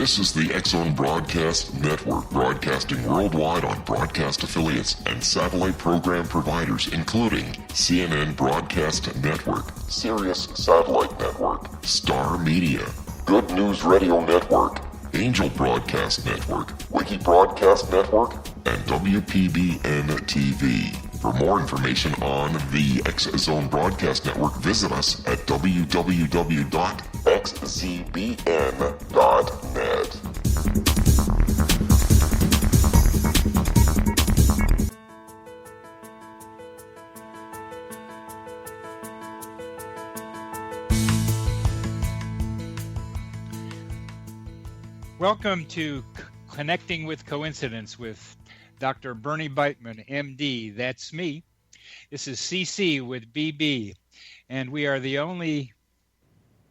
This is the X-Zone Broadcast Network, broadcasting worldwide on broadcast affiliates and satellite program providers, including CNN Broadcast Network, Sirius Satellite Network, Star Media, Good News Radio Network, Angel Broadcast Network, Wiki Broadcast Network, and WPBN TV. For more information on the X-Zone Broadcast Network, visit us at www.xzbn.net. Welcome to Connecting with Coincidence with Dr. Bernie Beitman, MD. That's me. This is CC with BB, and we are the only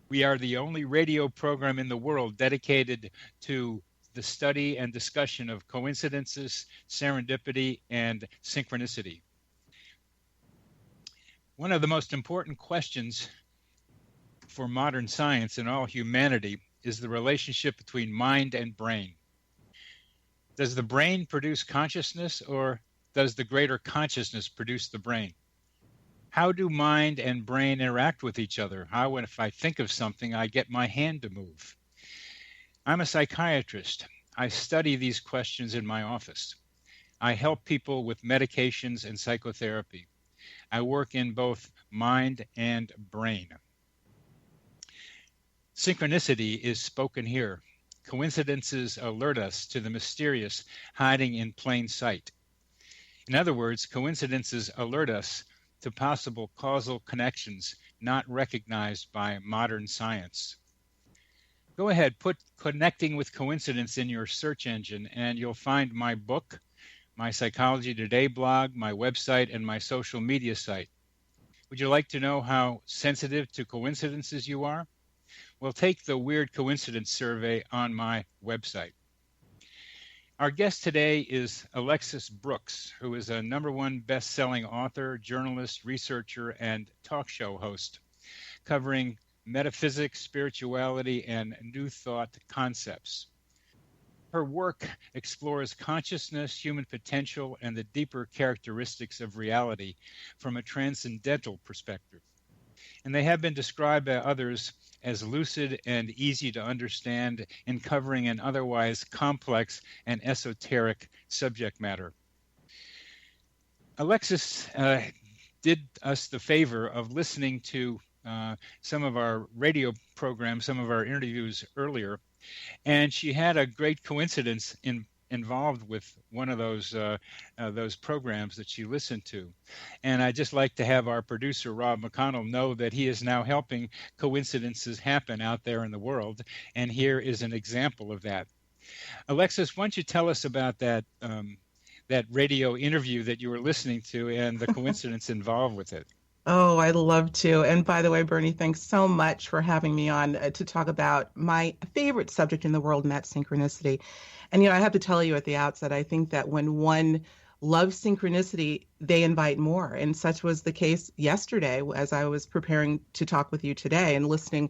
radio program in the world dedicated to the study and discussion of coincidences, serendipity, and synchronicity. One of the most important questions for modern science and all humanity is the relationship between mind and brain. Does the brain produce consciousness, or does the greater consciousness produce the brain? How do mind and brain interact with each other? How, if I think of something, I get my hand to move? I'm a psychiatrist. I study these questions in my office. I help people with medications and psychotherapy. I work in both mind and brain. Synchronicity is spoken here. Coincidences alert us to the mysterious hiding in plain sight. In other words, coincidences alert us to possible causal connections not recognized by modern science. Go ahead, put Connecting with Coincidence in your search engine, and you'll find my book, my Psychology Today blog, my website, and my social media site. Would you like to know how sensitive to coincidences you are? Well, take the Weird Coincidence survey on my website. Our guest today is Alexis Brooks, who is a #1 best-selling author, journalist, researcher, and talk show host, covering metaphysics, spirituality, and new thought concepts. Her work explores consciousness, human potential, and the deeper characteristics of reality from a transcendental perspective. And they have been described by others as lucid and easy to understand in covering an otherwise complex and esoteric subject matter. Alexis did us the favor of listening to some of our radio programs, some of our interviews earlier, and she had a great coincidence involved with one of those programs that she listened to. And I'd just like to have our producer, Rob McConnell, know that he is now helping coincidences happen out there in the world. And here is an example of that. Alexis, why don't you tell us about that radio interview that you were listening to and the coincidence involved with it? Oh, I'd love to. And by the way, Bernie, thanks so much for having me on to talk about my favorite subject in the world, and that's synchronicity. And, I have to tell you at the outset, I think that when one loves synchronicity, they invite more. And such was the case yesterday as I was preparing to talk with you today and listening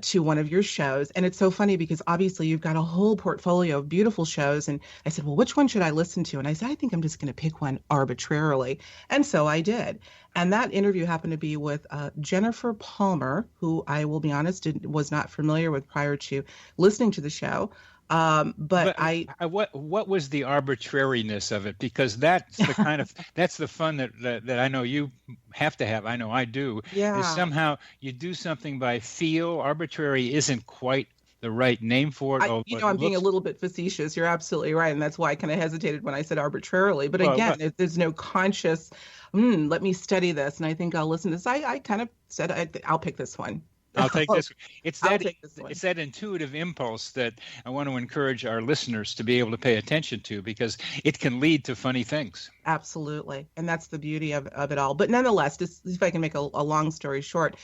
to one of your shows. And it's so funny because obviously you've got a whole portfolio of beautiful shows. And I said, well, which one should I listen to? And I said, I think I'm just going to pick one arbitrarily. And so I did. And that interview happened to be with Jennifer Palmer, who I will be honest, was not familiar with prior to listening to the show. But what was the arbitrariness of it? Because that's the kind of that's the fun that I know you have to have. I know I do. Yeah. Is somehow you do something by feel. Arbitrary isn't quite the right name for it. I'm being a little bit facetious. You're absolutely right, and that's why I kind of hesitated when I said arbitrarily. But again, if there's no conscious, let me study this, and I think I'll listen to this. I kind of said I'll pick this one. I'll take this. It's that intuitive impulse that I want to encourage our listeners to be able to pay attention to, because it can lead to funny things. Absolutely. And that's the beauty of it all. But nonetheless, just if I can make a long story short.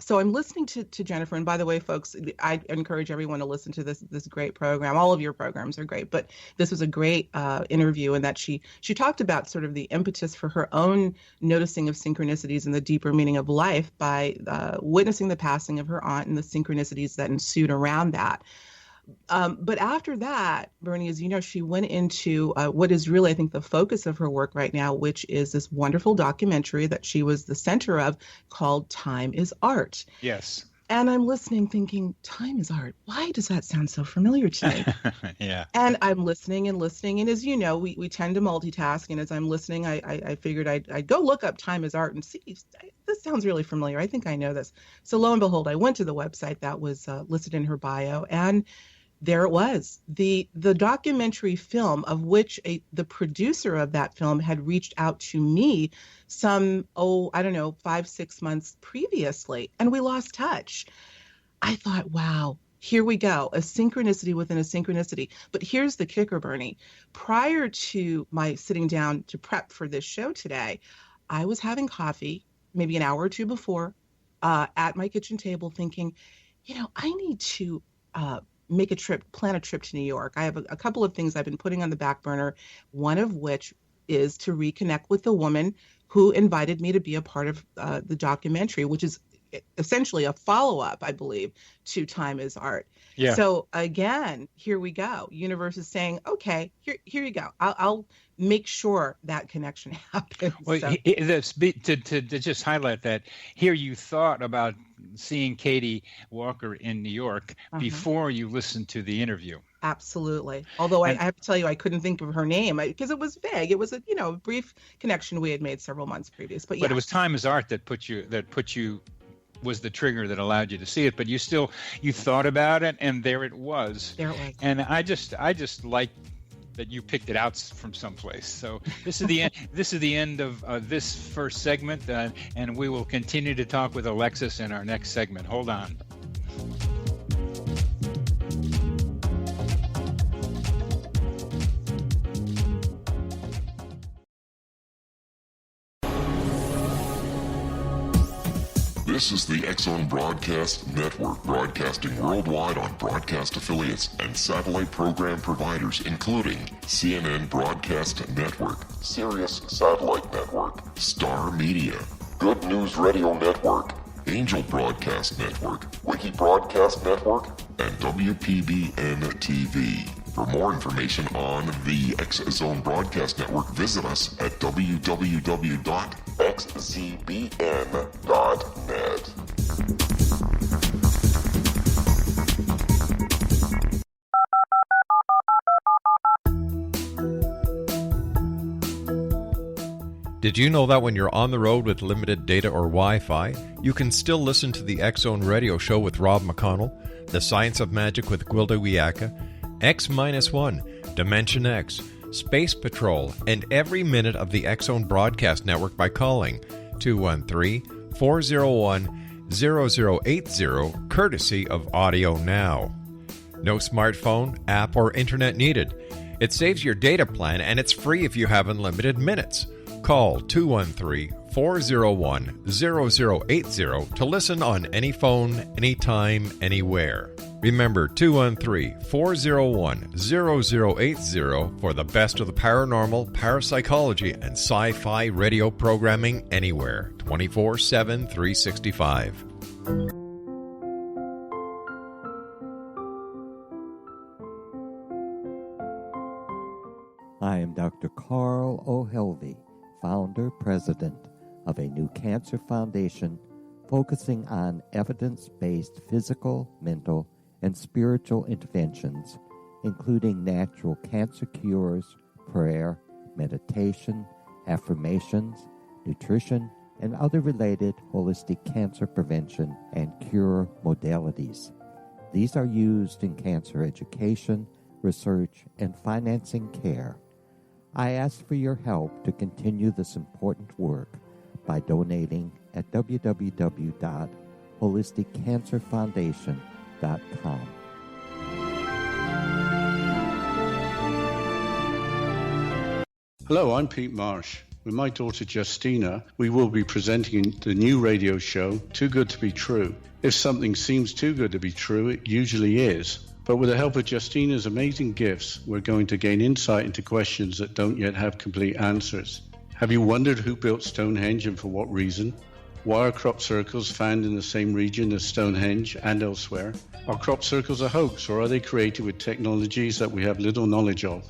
So I'm listening to Jennifer. And by the way, folks, I encourage everyone to listen to this great program. All of your programs are great, but this was a great interview in that she talked about sort of the impetus for her own noticing of synchronicities and the deeper meaning of life by witnessing the passing of her aunt and the synchronicities that ensued around that. But after that, Bernie, as you know, she went into what is really, I think, the focus of her work right now, which is this wonderful documentary that she was the center of called Time is Art. Yes. And I'm listening thinking, time is art. Why does that sound so familiar to me? Yeah. And I'm listening and listening. And as you know, we tend to multitask. And as I'm listening, I figured I'd go look up time is art and see, this sounds really familiar. I think I know this. So lo and behold, I went to the website that was listed in her bio, and there it was, the documentary film, of which the producer of that film had reached out to me some, 5-6 months previously, and we lost touch. I thought, wow, here we go, a synchronicity within a synchronicity. But here's the kicker, Bernie. Prior to my sitting down to prep for this show today, I was having coffee maybe an hour or two before at my kitchen table thinking, I need to plan a trip to New York. I have a couple of things I've been putting on the back burner, one of which is to reconnect with the woman who invited me to be a part of the documentary, which is essentially a follow-up, I believe, to Time is Art. Yeah. So again, here we go. Universe is saying, okay, here you go. I'll make sure that connection happens. Well, So. to just highlight that, here you thought about seeing Katie Walker in New York before you listened to the interview. Absolutely. Although I have to tell you, I couldn't think of her name because it was vague. It was a brief connection we had made several months previous. But yeah. But it was Time is Art that put you was the trigger that allowed you to see it. But you thought about it, and there it was. There it was. And I just like that you picked it out from someplace. So this is the end. This is the end of this first segment, and we will continue to talk with Alexis in our next segment. Hold on. This is the X-Zone Broadcast Network, broadcasting worldwide on broadcast affiliates and satellite program providers, including CNN Broadcast Network, Sirius Satellite Network, Star Media, Good News Radio Network, Angel Broadcast Network, Wiki Broadcast Network, and WPBN TV. For more information on the X-Zone Broadcast Network, visit us at www.xzbn.net. Did you know that when you're on the road with limited data or Wi-Fi, you can still listen to the X-Zone Radio Show with Rob McConnell, The Science of Magic with Gwilda Wiyaka, X-1, Dimension X, Space Patrol, and every minute of the X-Zone Broadcast Network by calling 213-401-0080, courtesy of Audio Now. No smartphone, app, or internet needed. It saves your data plan, and it's free if you have unlimited minutes. Call 213-401-0080 to listen on any phone, anytime, anywhere. Remember, 213-401-0080 for the best of the paranormal, parapsychology, and sci-fi radio programming anywhere, 24/7, 365. I am Dr. Carl O'Helvey, founder, president of a new cancer foundation focusing on evidence-based physical, mental, and spiritual interventions, including natural cancer cures, prayer, meditation, affirmations, nutrition, and other related holistic cancer prevention and cure modalities. These are used in cancer education, research, and financing care. I ask for your help to continue this important work by donating at www.holisticcancerfoundation.com. Hello, I'm Pete Marsh. With my daughter Justina, we will be presenting the new radio show, Too Good to Be True. If something seems too good to be true, it usually is. But with the help of Justina's amazing gifts, we're going to gain insight into questions that don't yet have complete answers. Have you wondered who built Stonehenge and for what reason? Why are crop circles found in the same region as Stonehenge and elsewhere? Are crop circles a hoax, or are they created with technologies that we have little knowledge of?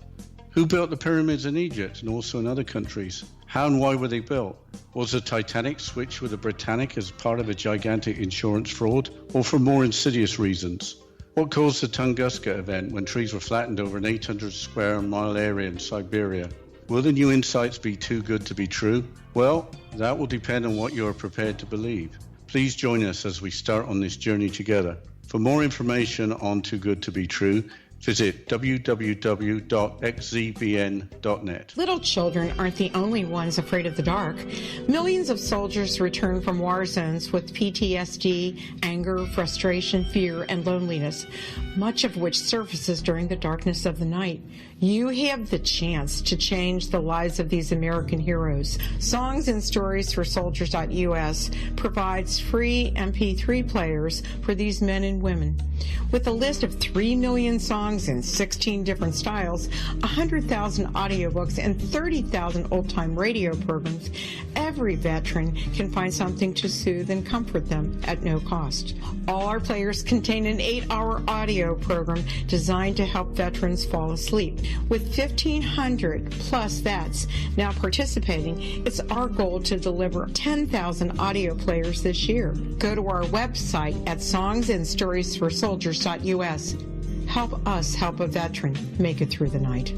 Who built the pyramids in Egypt and also in other countries? How and why were they built? Was the Titanic switched with the Britannic as part of a gigantic insurance fraud, or for more insidious reasons? What caused the Tunguska event when trees were flattened over an 800 square mile area in Siberia? Will the new insights be too good to be true? Well, that will depend on what you are prepared to believe. Please join us as we start on this journey together. For more information on Too Good to Be True, visit www.xzbn.net. Little children aren't the only ones afraid of the dark. Millions of soldiers return from war zones with PTSD, anger, frustration, fear, and loneliness, much of which surfaces during the darkness of the night. You have the chance to change the lives of these American heroes. Songs and Stories for Soldiers.us provides free MP3 players for these men and women. With a list of 3 million songs in 16 different styles, 100,000 audiobooks, and 30,000 old-time radio programs, every veteran can find something to soothe and comfort them at no cost. All our players contain an 8-hour audio program designed to help veterans fall asleep. With 1,500 plus vets now participating, it's our goal to deliver 10,000 audio players this year. Go to our website at songsandstoriesforsoldiers.us. Help us help a veteran make it through the night.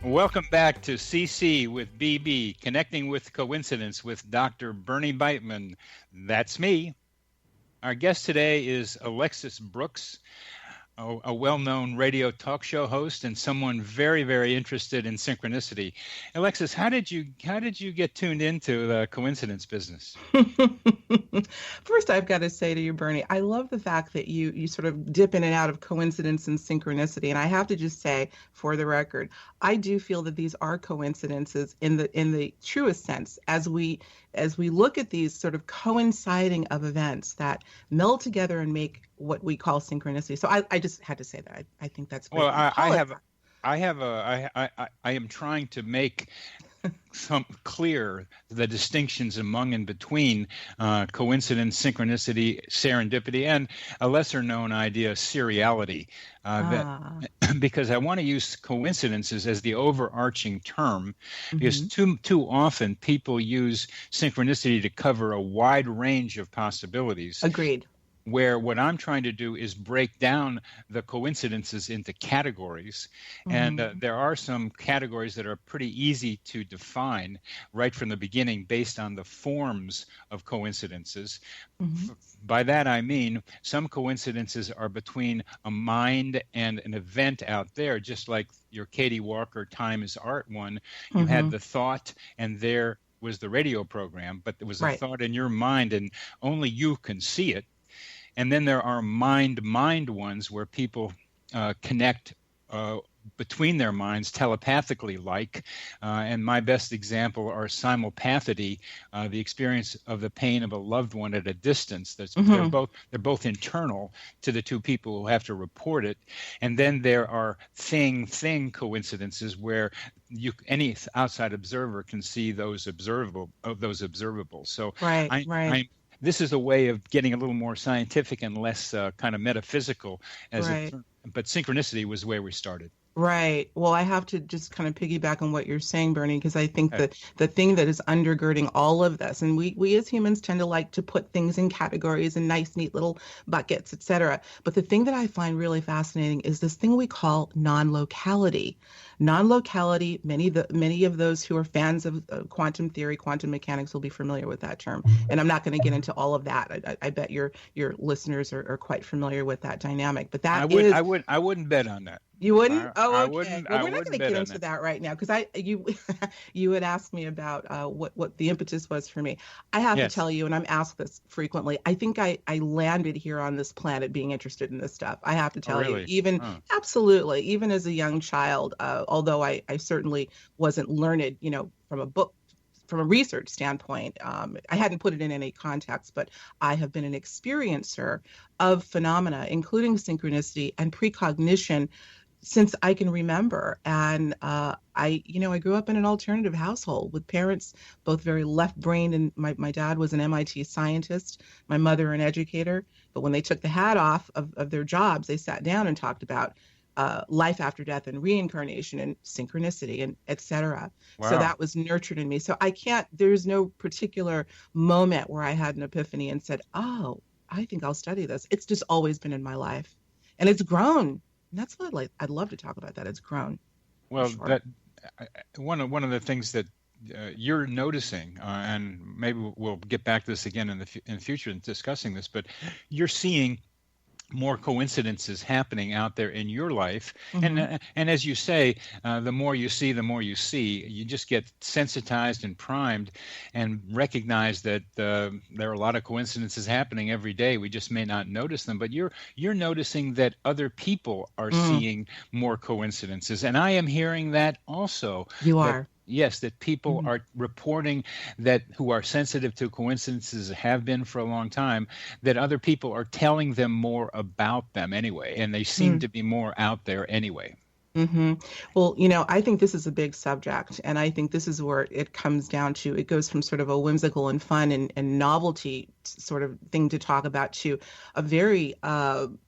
Welcome back to CC with BB, Connecting with Coincidence with Dr. Bernie Beitman. That's me. Our guest today is Alexis Brooks, a well-known radio talk show host and someone very, very interested in synchronicity. Alexis, how did you get tuned into the coincidence business? First, I've got to say to you, Bernie, I love the fact that you sort of dip in and out of coincidence and synchronicity. And I have to just say, for the record, I do feel that these are coincidences in the truest sense, as we look at these sort of coinciding of events that meld together and make what we call synchronicity. So I just had to say that. I think that's great. Well, I am trying to make some clear the distinctions among and between coincidence, synchronicity, serendipity, and a lesser known idea, seriality. Because I want to use coincidences as the overarching term, because too often people use synchronicity to cover a wide range of possibilities. Agreed. Where what I'm trying to do is break down the coincidences into categories. And there are some categories that are pretty easy to define right from the beginning based on the forms of coincidences. By that I mean some coincidences are between a mind and an event out there, just like your Katie Walker Time is Art one. You had the thought, and there was the radio program, but there was a thought in your mind and only you can see it. And then there are mind ones where people connect between their minds telepathically and my best example are simulpathity, the experience of the pain of a loved one at a distance. They're both internal to the two people who have to report it. And then there are thing coincidences where any outside observer can see those observables. So this is a way of getting a little more scientific and less kind of metaphysical but synchronicity was where we started. Right. Well, I have to just kind of piggyback on what you're saying, Bernie, because I think that the thing that is undergirding all of this, and we as humans tend to like to put things in categories and nice, neat little buckets, et cetera. But the thing that I find really fascinating is this thing we call non-locality. Non-locality, many of those who are fans of quantum theory, quantum mechanics will be familiar with that term. And I'm not going to get into all of that. I bet your listeners are quite familiar with that dynamic. But I wouldn't bet on that. You wouldn't? I okay. wouldn't. Well, we're not going to get into that right now because you had asked me about what the impetus was for me. I have to tell you, and I'm asked this frequently, I think I landed here on this planet being interested in this stuff. I have to tell you, absolutely, even as a young child, although I certainly wasn't learned, from a book, from a research standpoint, I hadn't put it in any context, but I have been an experiencer of phenomena, including synchronicity and precognition, since I can remember. And I grew up in an alternative household with parents both very left-brained, and my dad was an MIT scientist, my mother an educator. But when they took the hat off of their jobs, they sat down and talked about life after death and reincarnation and synchronicity and et cetera. Wow. So that was nurtured in me. So there's no particular moment where I had an epiphany and said, oh, I think I'll study this. It's just always been in my life. And it's grown. And that's what I'd love to talk about that. It's grown. Well, sure. that one of the things that you're noticing, and maybe we'll get back to this again in the future in discussing this, but you're seeing more coincidences happening out there in your life. And as you say, the more you see, you just get sensitized and primed and recognize that there are a lot of coincidences happening every day. We just may not notice them, but you're noticing that other people are seeing more coincidences. And I am hearing that also. You are. Yes, that people are reporting that who are sensitive to coincidences, have been for a long time, that other people are telling them more about them anyway, and they seem to be more out there anyway. Well, I think this is a big subject, and I think this is where it comes down to, it goes from sort of a whimsical and fun and novelty sort of thing to talk about to a very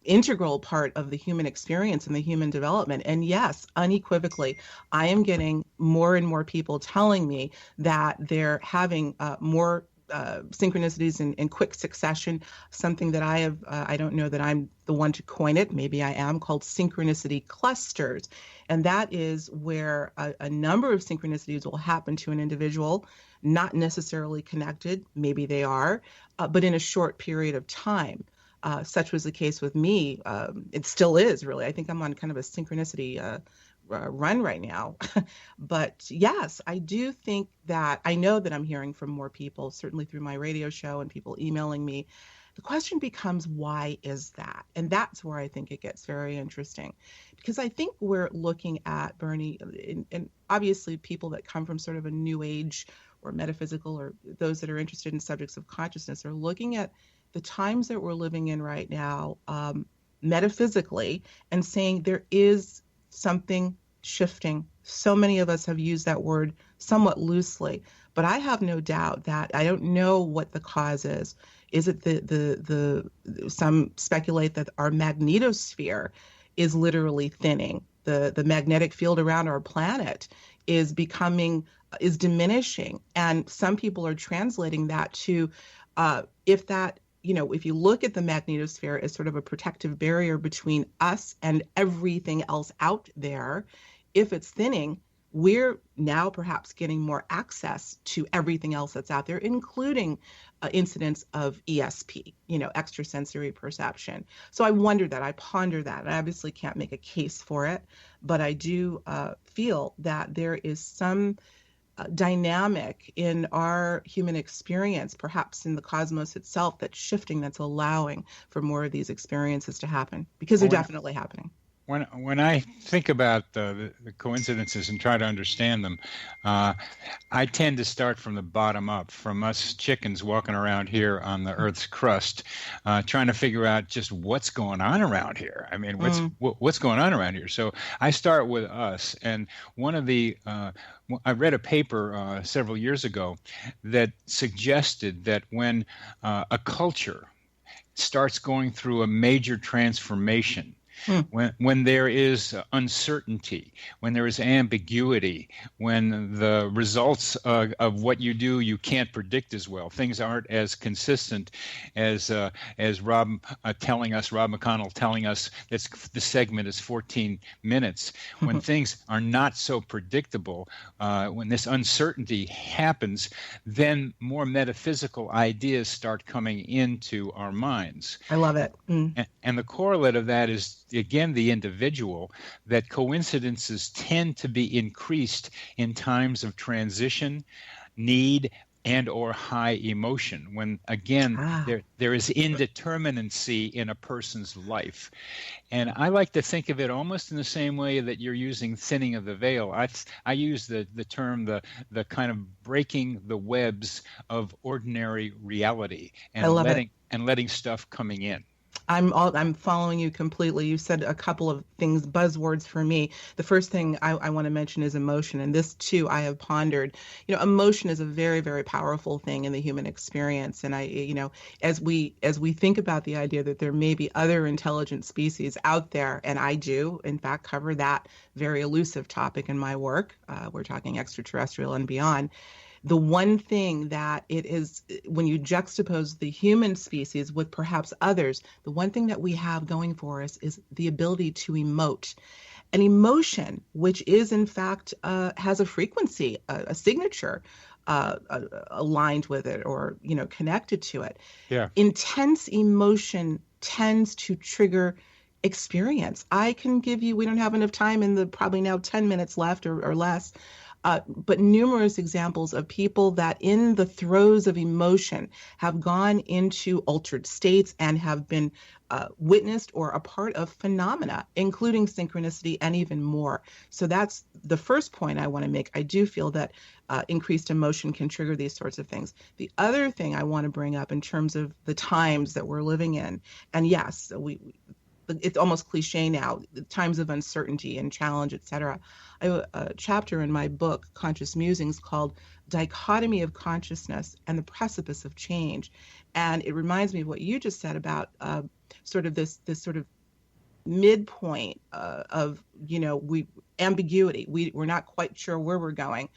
integral part of the human experience and the human development. And yes, unequivocally, I am getting more and more people telling me that they're having more synchronicities in quick succession, something that I don't know that I'm the one to coin it, maybe I am, called synchronicity clusters. And that is where a number of synchronicities will happen to an individual, not necessarily connected, maybe they are, but in a short period of time. Such was the case with me. It still is, really. I think I'm on kind of a synchronicity run right now. But yes, I do think that I know that I'm hearing from more people, certainly through my radio show and people emailing me. The question becomes, why is that? And that's where I think it gets very interesting, because I think we're looking at, Bernie, and obviously people that come from sort of a new age or metaphysical, or those that are interested in subjects of consciousness, are looking at the times that we're living in right now metaphysically and saying there is something shifting. So many of us have used that word somewhat loosely, but I have no doubt that I don't know what the cause is. Is it some speculate that our magnetosphere is literally thinning. The magnetic field around our planet is diminishing. And some people are translating that to if you look at the magnetosphere as sort of a protective barrier between us and everything else out there, if it's thinning, we're now perhaps getting more access to everything else that's out there, including incidents of ESP, extrasensory perception. So I wonder that, I ponder that. I obviously can't make a case for it, but I do feel that there is some dynamic in our human experience, perhaps in the cosmos itself, that's shifting, that's allowing for more of these experiences to happen, because they're definitely happening. When I think about the coincidences and try to understand them, I tend to start from the bottom up, from us chickens walking around here on the Earth's crust, trying to figure out just what's going on around here. I mean, what's going on around here? So I start with us, and one of the I read a paper several years ago that suggested that when a culture starts going through a major transformation, when there is uncertainty, when there is ambiguity, when the results of what you do you can't predict as well, things aren't as consistent as Rob McConnell telling us that the segment is 14 minutes. When things are not so predictable, when this uncertainty happens, then more metaphysical ideas start coming into our minds. I love it. And the correlate of that is, again, the individual, that coincidences tend to be increased in times of transition, need, and or high emotion, when, again, there is indeterminacy in a person's life. And I like to think of it almost in the same way that you're using thinning of the veil. I use the term the kind of breaking the webs of ordinary reality and letting stuff coming in. I'm following you completely. You said a couple of things, buzzwords for me. The first thing I want to mention is emotion, and this too I have pondered. Emotion is a very, very powerful thing in the human experience, and as we think about the idea that there may be other intelligent species out there, and I do in fact cover that very elusive topic in my work. We're talking extraterrestrial and beyond. The one thing that it is, when you juxtapose the human species with perhaps others, the one thing that we have going for us is the ability to emote. An emotion, which is in fact has a frequency, a signature aligned with it, or connected to it. Yeah. Intense emotion tends to trigger experience. I can give you, we don't have enough time in the probably now 10 minutes left or less, but numerous examples of people that in the throes of emotion have gone into altered states and have been witnessed or a part of phenomena, including synchronicity and even more. So that's the first point I want to make. I do feel that increased emotion can trigger these sorts of things. The other thing I want to bring up in terms of the times that we're living in, and yes, it's almost cliche now, the times of uncertainty and challenge, et cetera. I have a chapter in my book, Conscious Musings, called Dichotomy of Consciousness and the Precipice of Change. And it reminds me of what you just said about sort of this sort of midpoint of, ambiguity. We're not quite sure where we're going.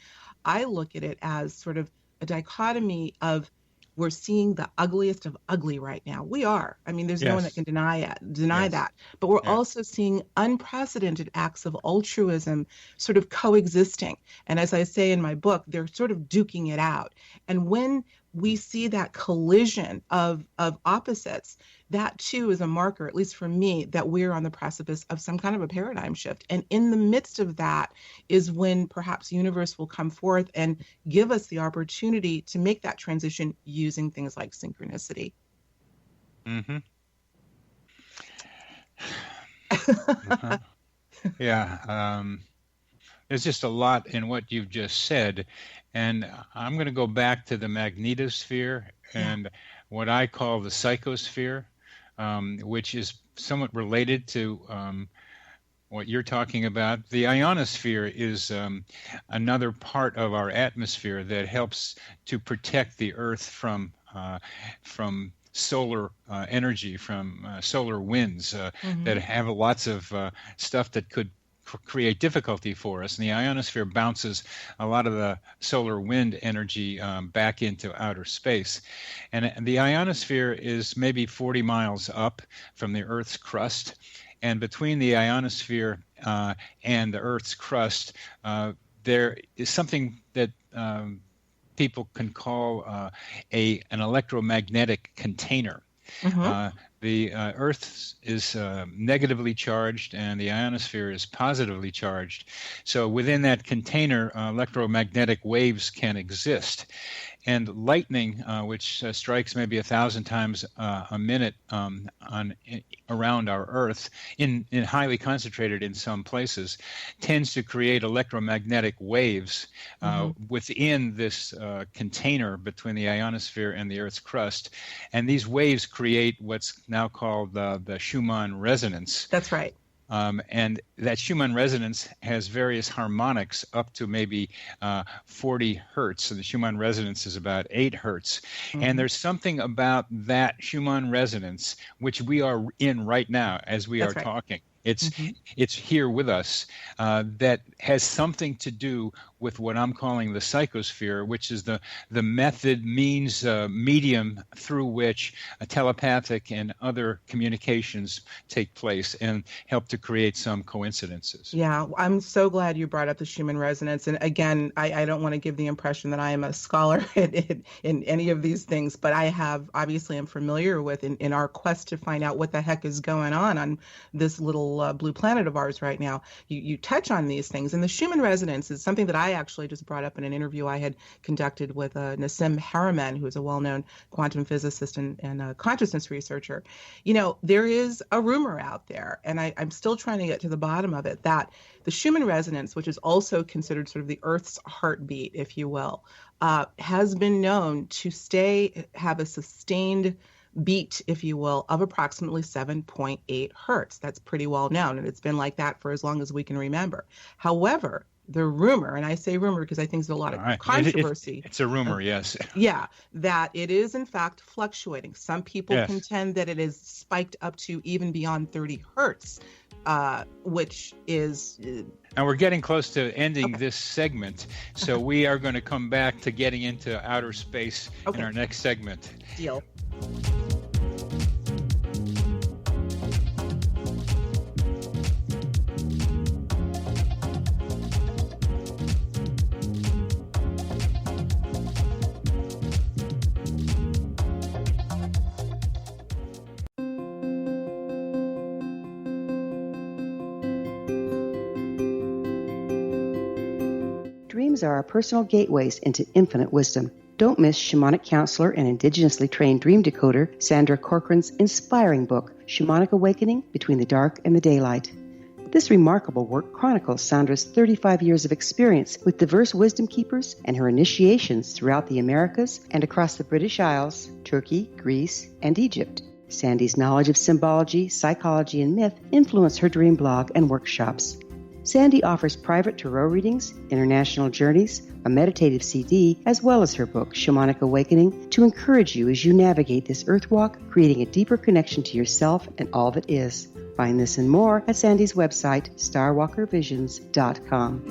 I look at it as sort of a dichotomy of, we're seeing the ugliest of ugly right now. We are. I mean, there's no one that can deny that. But we're also seeing unprecedented acts of altruism sort of coexisting. And as I say in my book, they're sort of duking it out. And when we see that collision of opposites, that too is a marker, at least for me, that we're on the precipice of some kind of a paradigm shift. And in the midst of that is when perhaps the universe will come forth and give us the opportunity to make that transition using things like synchronicity. Mm-hmm. Uh-huh. Yeah. There's just a lot in what you've just said. And I'm going to go back to the magnetosphere and what I call the psychosphere, which is somewhat related to what you're talking about. The ionosphere is another part of our atmosphere that helps to protect the Earth from solar energy, from solar winds that have lots of stuff that could create difficulty for us. And the ionosphere bounces a lot of the solar wind energy back into outer space. And the ionosphere is maybe 40 miles up from the Earth's crust. And between the ionosphere and the Earth's crust, there is something that people can call an electromagnetic container. The Earth is negatively charged and the ionosphere is positively charged. So within that container, electromagnetic waves can exist. And lightning, which strikes maybe 1,000 times a minute around our Earth, in highly concentrated in some places, tends to create electromagnetic waves within this container between the ionosphere and the Earth's crust. And these waves create what's now called the Schumann resonance. That's right. And that Schumann resonance has various harmonics up to maybe 40 hertz. So the Schumann resonance is about 8 hertz. And there's something about that Schumann resonance, which we are in right now as we are talking. It's here with us, that has something to do with what I'm calling the psychosphere, which is the method, means, medium through which telepathic and other communications take place and help to create some coincidences. Yeah, I'm so glad you brought up the Schumann resonance. And again, I don't want to give the impression that I am a scholar in any of these things, but I obviously am familiar with in our quest to find out what the heck is going on this little blue planet of ours right now. You touch on these things. And the Schumann resonance is something that I actually just brought up in an interview I had conducted with Nassim Haramein, who is a well-known quantum physicist and consciousness researcher. There is a rumor out there, and I'm still trying to get to the bottom of it, that the Schumann resonance, which is also considered sort of the Earth's heartbeat, if you will, has been known to have a sustained beat, if you will, of approximately 7.8 hertz. That's pretty well known, and it's been like that for as long as we can remember. However, the rumor, and I say rumor because I think there's a lot of controversy. It's a rumor, yes. Yeah, that it is in fact fluctuating. Some people Yes. contend that it is spiked up to even beyond 30 hertz, which is... And we're getting close to ending Okay. this segment, so we are going to come back to getting into outer space in our next segment. Deal. Dreams are our personal gateways into infinite wisdom. Don't miss shamanic counselor and indigenously trained dream decoder Sandra Corcoran's inspiring book, Shamanic Awakening Between the Dark and the Daylight. This remarkable work chronicles Sandra's 35 years of experience with diverse wisdom keepers and her initiations throughout the Americas and across the British Isles, Turkey, Greece, and Egypt. Sandy's knowledge of symbology, psychology, and myth influence her dream blog and workshops. Sandy offers private tarot readings, international journeys, a meditative CD, as well as her book, Shamanic Awakening, to encourage you as you navigate this earth walk, creating a deeper connection to yourself and all that is. Find this and more at Sandy's website, starwalkervisions.com.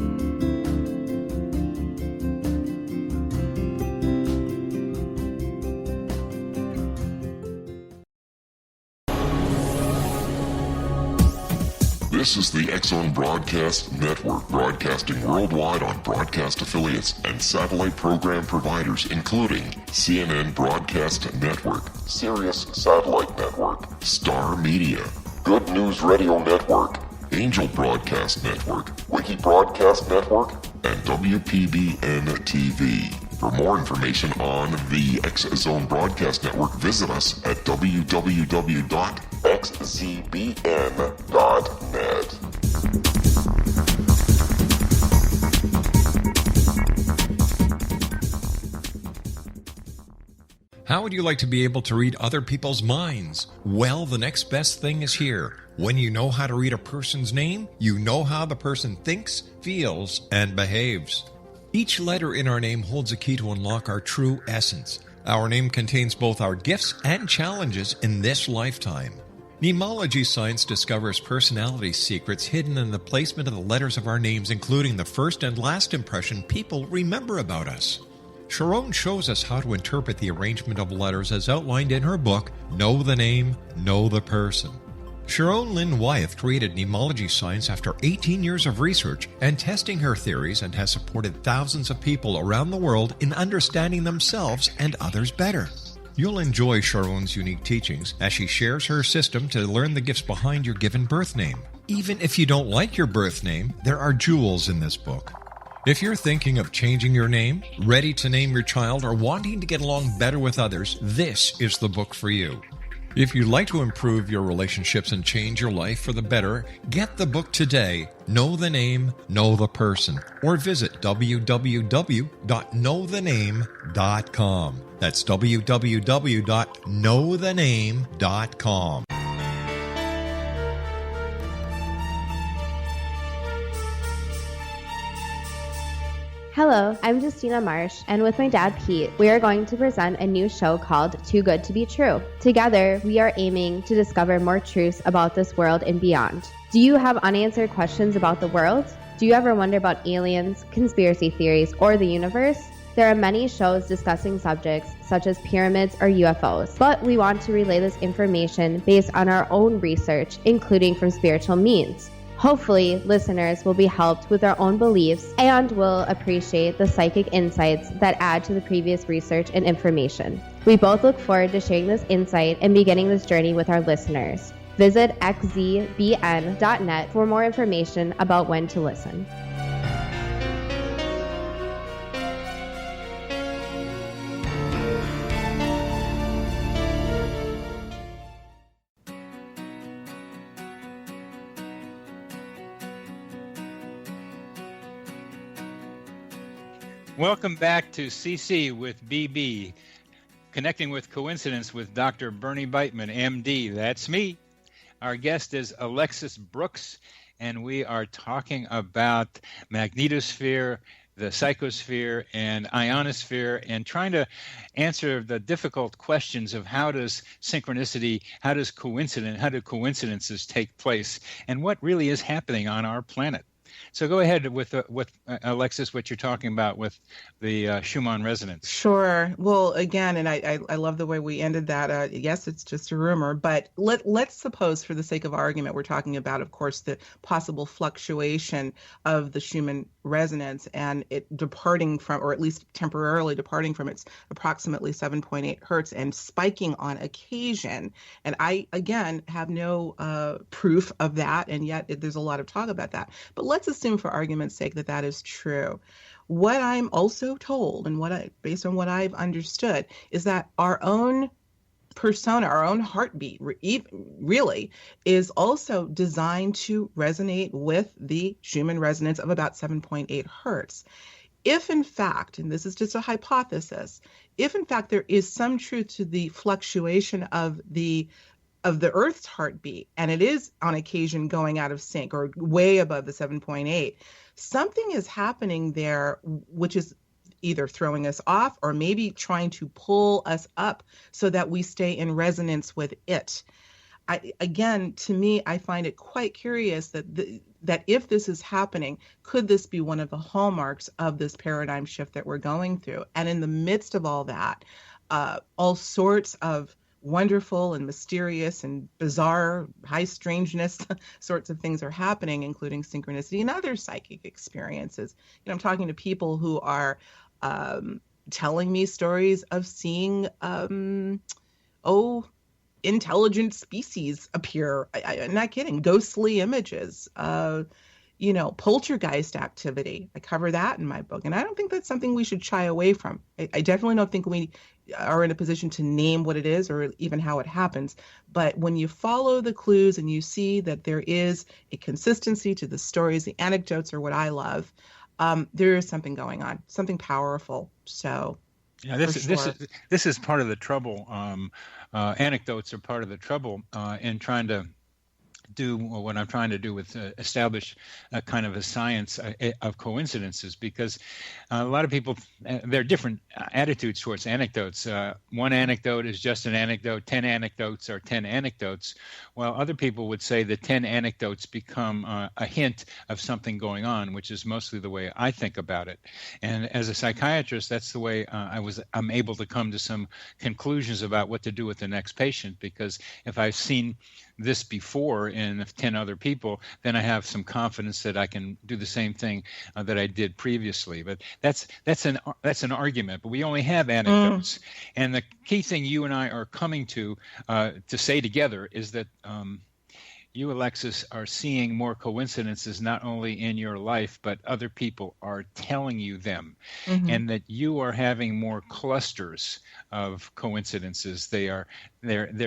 This is the X-Zone Broadcast Network, broadcasting worldwide on broadcast affiliates and satellite program providers, including CNN Broadcast Network, Sirius Satellite Network, Star Media, Good News Radio Network, Angel Broadcast Network, Wiki Broadcast Network, and WPBN TV. For more information on the X-Zone Broadcast Network, visit us at www.xzbn.net. How would you like to be able to read other people's minds? Well, the next best thing is here. When you know how to read a person's name, you know how the person thinks, feels, and behaves. Each letter in our name holds a key to unlock our true essence. Our name contains both our gifts and challenges in this lifetime. Mnemology science discovers personality secrets hidden in the placement of the letters of our names, including the first and last impression people remember about us. Sharon shows us how to interpret the arrangement of letters as outlined in her book, Know the Name, Know the Person. Sharon Lynn Wyeth created mnemology science after 18 years of research and testing her theories, and has supported thousands of people around the world in understanding themselves and others better. You'll enjoy Sharon's unique teachings as she shares her system to learn the gifts behind your given birth name. Even if you don't like your birth name, there are jewels in this book. If you're thinking of changing your name, ready to name your child, or wanting to get along better with others, this is the book for you. If you'd like to improve your relationships and change your life for the better, get the book today, Know the Name, Know the Person, or visit www.knowthename.com. That's www.knowthename.com. Hello, I'm Justina Marsh, and with my dad Pete, we are going to present a new show called Too Good to Be True. Together, we are aiming to discover more truths about this world and beyond. Do you have unanswered questions about the world? Do you ever wonder about aliens, conspiracy theories, or the universe? There are many shows discussing subjects such as pyramids or UFOs, but we want to relay this information based on our own research, including from spiritual means. Hopefully, listeners will be helped with their own beliefs and will appreciate the psychic insights that add to the previous research and information. We both look forward to sharing this insight and beginning this journey with our listeners. Visit xzbn.net for more information about when to listen. Welcome back to CC with BB. Connecting with Coincidence with Dr. Bernie Beitman, MD. That's me. Our guest is Alexis Brooks, and we are talking about magnetosphere, the psychosphere, and ionosphere, and trying to answer the difficult questions of how does synchronicity, how do coincidences take place, and what really is happening on our planet. So go ahead with Alexis, what you're talking about with the Schumann resonance. Sure. Well, again, and I love the way we ended that. Yes, it's just a rumor, but let's suppose, for the sake of argument, we're talking about, of course, the possible fluctuation of the Schumann resonance and it departing from, or at least temporarily departing from, its approximately 7.8 hertz and spiking on occasion. And I, again, have no proof of that, and yet there's a lot of talk about that. But let's assume, for argument's sake, that that is true. What I'm also told, and based on what I've understood, is that our own persona, our own heartbeat, really is also designed to resonate with the Schumann resonance of about 7.8 hertz. If in fact, and this is just a hypothesis, if in fact there is some truth to the fluctuation of the Earth's heartbeat, and it is on occasion going out of sync or way above the 7.8, something is happening there which is either throwing us off or maybe trying to pull us up so that we stay in resonance with it. Again, to me, I find it quite curious that if this is happening, could this be one of the hallmarks of this paradigm shift that we're going through? And in the midst of all that, all sorts of wonderful and mysterious and bizarre, high strangeness sorts of things are happening, including synchronicity and other psychic experiences. I'm talking to people who are telling me stories of seeing, intelligent species appear. I'm not kidding. Ghostly images, poltergeist activity. I cover that in my book. And I don't think that's something we should shy away from. I definitely don't think we are in a position to name what it is or even how it happens. But when you follow the clues and you see that there is a consistency to the stories, the anecdotes are what I love. There is something going on, something powerful. So yeah, this is part of the trouble. Anecdotes are part of the trouble in trying to do what I'm trying to do with establish a kind of a science of coincidences, because a lot of people, there are different attitudes towards anecdotes. One anecdote is just an anecdote, 10 anecdotes are 10 anecdotes, while other people would say that 10 anecdotes become a hint of something going on, which is mostly the way I think about it. And as a psychiatrist, that's the way I'm able to come to some conclusions about what to do with the next patient, because if I've seen this before in 10 other people, then I have some confidence that I can do the same thing that I did previously. But that's an argument. But we only have anecdotes, and the key thing you and I are coming to say together is that you, Alexis, are seeing more coincidences not only in your life, but other people are telling you them, and that you are having more clusters of coincidences. They're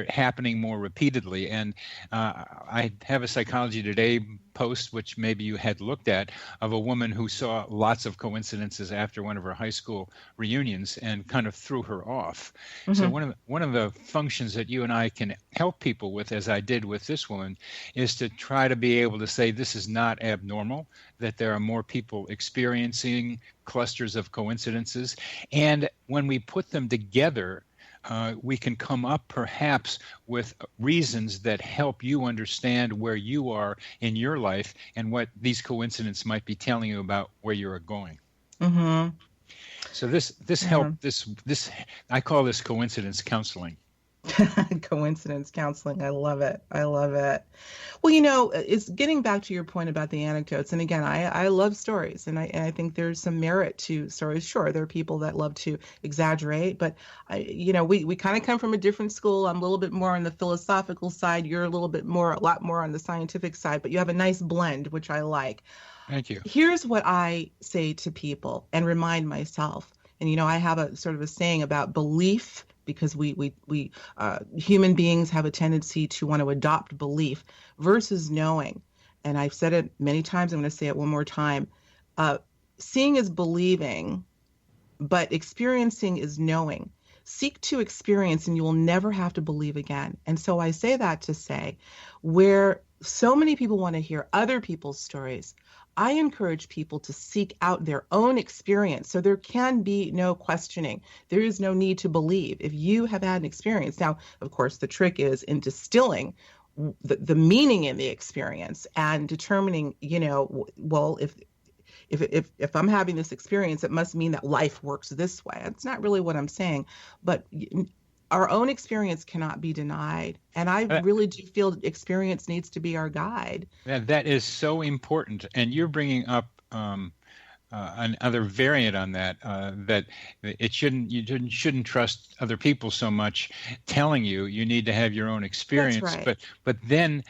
happening more repeatedly. And I have a Psychology Today post, which maybe you had looked at, of a woman who saw lots of coincidences after one of her high school reunions and kind of threw her off. So one of the functions that you and I can help people with, as I did with this woman, is to try to be able to say this is not abnormal, that there are more people experiencing clusters of coincidences. And when we put them together, we can come up perhaps with reasons that help you understand where you are in your life and what these coincidences might be telling you about where you're going. So this help, this I call this coincidence counseling. Coincidence counseling. I love it. I love it. Well, it's getting back to your point about the anecdotes. And again, I love stories, and I think there's some merit to stories. Sure, there are people that love to exaggerate, but we kind of come from a different school. I'm a little bit more on the philosophical side. You're a lot more on the scientific side, but you have a nice blend, which I like. Thank you. Here's what I say to people and remind myself. And, I have a sort of a saying about belief, because we human beings have a tendency to want to adopt belief versus knowing. And I've said it many times. I'm going to say it one more time. Seeing is believing, but experiencing is knowing. seek to experience and you will never have to believe again. And so I say that to say, where so many people want to hear other people's stories, I encourage people to seek out their own experience. So there can be no questioning. There is no need to believe if you have had an experience. Now, of course, the trick is in distilling the meaning in the experience and determining, well, if I'm having this experience, it must mean that life works this way. That's not really what I'm saying. But our own experience cannot be denied. And I really do feel experience needs to be our guide. That is so important. And you're bringing up another variant on that, that you shouldn't trust other people so much telling you need to have your own experience. That's right. But then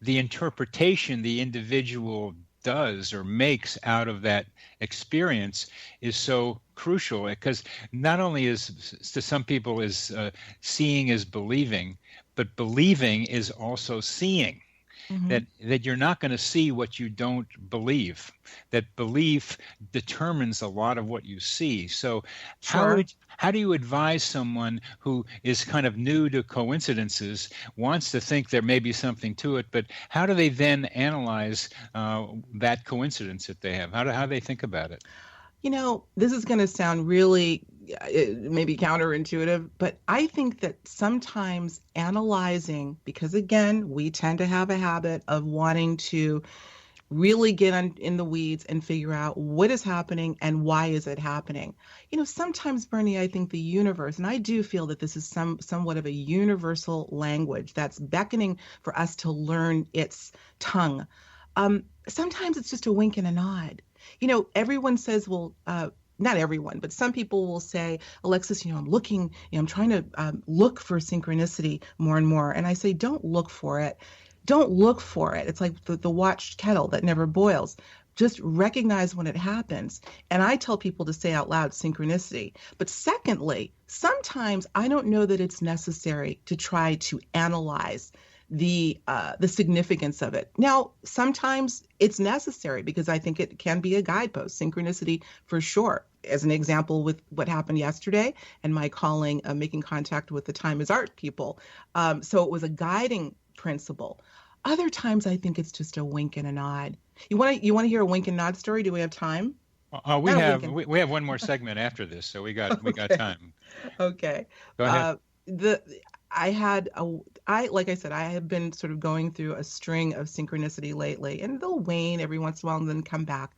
the interpretation the individual does or makes out of that experience is so crucial, because not only is to some people is seeing is believing, but believing is also seeing. Mm-hmm. That you're not going to see what you don't believe. That belief determines a lot of what you see. So sure. How do you advise someone who is kind of new to coincidences, wants to think there may be something to it, but how do they then analyze that coincidence that they have? How do they think about it? This is going to sound really maybe counterintuitive, but I think that sometimes analyzing, because again, we tend to have a habit of wanting to really get in the weeds and figure out what is happening and why is it happening. Sometimes, Bernie, I think the universe, and I do feel that this is somewhat of a universal language that's beckoning for us to learn its tongue. Sometimes it's just a wink and a nod. Everyone says, well, not everyone, but some people will say, Alexis, I'm trying to look for synchronicity more and more. And I say, don't look for it. Don't look for it. It's like the watched kettle that never boils. Just recognize when it happens. And I tell people to say out loud synchronicity. But secondly, sometimes I don't know that it's necessary to try to analyze the significance of it. Now, sometimes it's necessary because I think it can be a guidepost, synchronicity for sure. As an example with what happened yesterday and my calling, making contact with the Time is Art people. So it was a guiding principle. Other times I think it's just a wink and a nod. You want to hear a wink and nod story? Do we have time? We have one more segment after this, so we got time. Okay. Go ahead. Like I said, I have been sort of going through a string of synchronicity lately, and they'll wane every once in a while and then come back.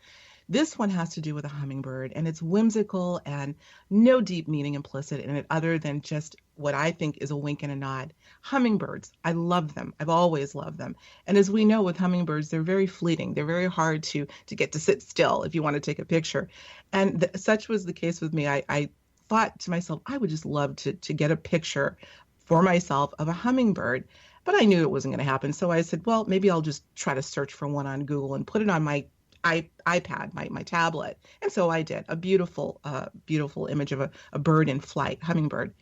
This one has to do with a hummingbird, and it's whimsical and no deep meaning implicit in it other than just what I think is a wink and a nod. Hummingbirds, I love them. I've always loved them. And as we know with hummingbirds, they're very fleeting. They're very hard to get to sit still if you want to take a picture. And such was the case with me. I thought to myself, I would just love to get a picture for myself of a hummingbird, but I knew it wasn't going to happen. So I said, well, maybe I'll just try to search for one on Google and put it on my iPad, my tablet. And so I did. A beautiful image of a bird in flight, hummingbird.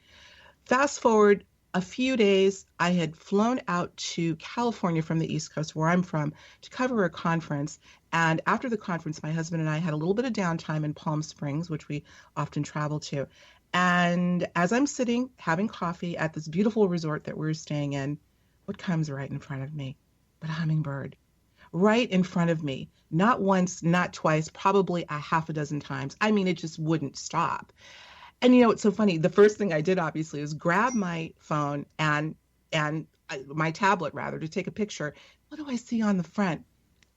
Fast forward a few days, I had flown out to California from the East Coast, where I'm from, to cover a conference. And after the conference, my husband and I had a little bit of downtime in Palm Springs, which we often travel to. And as I'm sitting having coffee at this beautiful resort that we're staying in, what comes right in front of me but a hummingbird? Right in front of me. Not once, not twice, probably a half a dozen times. I mean, it just wouldn't stop. And it's so funny. The first thing I did, obviously, is grab my phone and my tablet, rather, to take a picture. What do I see on the front